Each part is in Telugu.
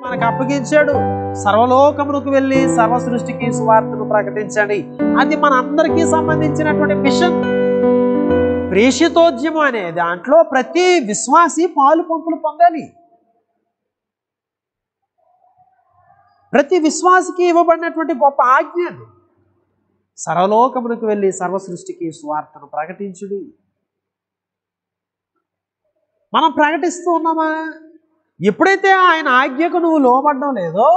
మనకు అప్పగించాడు, సర్వలోకమునకు వెళ్ళి సర్వ సృష్టికి సువార్తను ప్రకటించండి. అది మన అందరికీ సంబంధించినటువంటి మిషన్. ప్రేషితోద్యమం అనే దాంట్లో ప్రతి విశ్వాసి పాలు పంపులు పొందాలి. ప్రతి విశ్వాసికి ఇవ్వబడినటువంటి గొప్ప ఆజ్ఞ అది. సర్వలోకమునకు వెళ్ళి సర్వ సృష్టికి సువార్తను ప్రకటించుడి. మనం ప్రకటిస్తూ ఉన్నామా? ఎప్పుడైతే ఆయన ఆజ్ఞకు నువ్వు లోబడడం లేదో,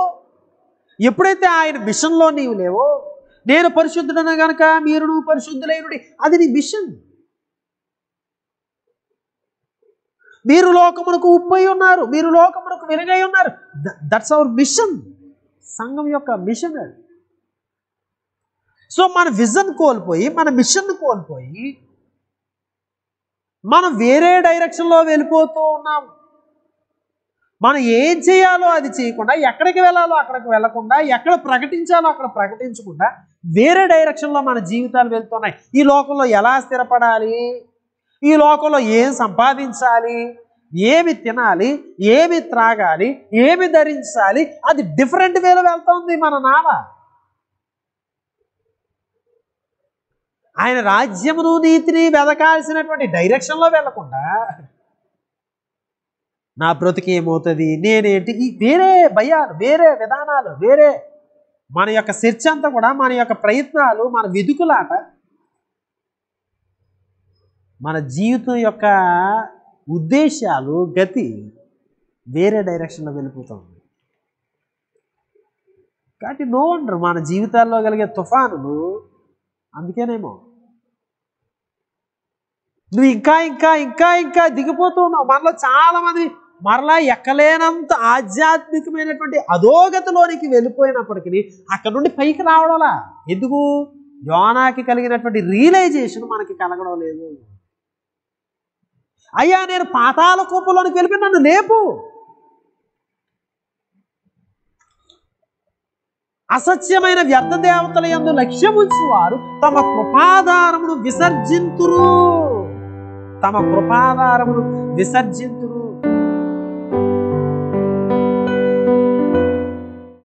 ఎప్పుడైతే ఆయన మిషన్లో నీవు లేవో, నేను పరిశుద్ధుడన గనక మీరు నువ్వు పరిశుద్ధులైనడి, అది నీ మిషన్. మీరు లోకమునకు ఉప్పై ఉన్నారు, మీరు లోకమునకు వెలుగై ఉన్నారు. That's our machine. సంఘం యొక్క మిషన్ అది. సో మన విజన్ కోల్పోయి, మన మిషన్ కోల్పోయి మనం వేరే డైరెక్షన్లో వెళ్ళిపోతూ ఉన్నాం. మనం ఏం చేయాలో అది చేయకుండా, ఎక్కడికి వెళ్ళాలో అక్కడికి వెళ్ళకుండా, ఎక్కడ ప్రకటించాలో అక్కడ ప్రకటించకుండా వేరే డైరెక్షన్లో మన జీవితాలు వెళ్తున్నాయి. ఈ లోకంలో ఎలా స్థిరపడాలి, ఈ లోకంలో ఏం సంపాదించాలి, ఏమి తినాలి, ఏమి త్రాగాలి, ఏమి ధరించాలి, అది డిఫరెంట్ వేలో వెళ్తుంది మన నావ. ఆయన రాజ్యమును నీతిని వెదకాల్సినటువంటి డైరెక్షన్లో వెళ్ళకుండా నా బ్రతికి ఏమవుతుంది, నేనేంటి, ఈ వేరే భయాలు, వేరే విధానాలు, వేరే మన యొక్క చర్చ అంతా కూడా, మన యొక్క ప్రయత్నాలు, మన వెదుకులాట, మన జీవితం యొక్క ఉద్దేశాలు, గతి వేరే డైరెక్షన్లో వెళ్ళిపోతుంది. కాబట్టి నో వండర్ మన జీవితాల్లో కలిగే తుఫానులు అందుకేనేమో నువ్వు ఇంకా ఇంకా ఇంకా ఇంకా దిగిపోతూ ఉన్నావు. మనలో చాలామంది మరలా ఎక్కలేనంత ఆధ్యాత్మికమైనటువంటి అధోగతిలోనికి వెళ్ళిపోయినప్పటికీ అక్కడ నుండి పైకి రావడంలా. ఎందుకు? యోనాకి కలిగినటువంటి రియలైజేషన్ మనకి కలగడం లేదు. అయ్యా నేను పాతాళ కూపంలోనికి వెళ్ళిపోయి నన్ను లేపు. అసత్యమైన వ్యర్థ దేవతల యందు లక్ష్యముంచు వారు తమ కృపాధారమును విసర్జింతురు, తమ కృపాధారమును విసర్జింతురు.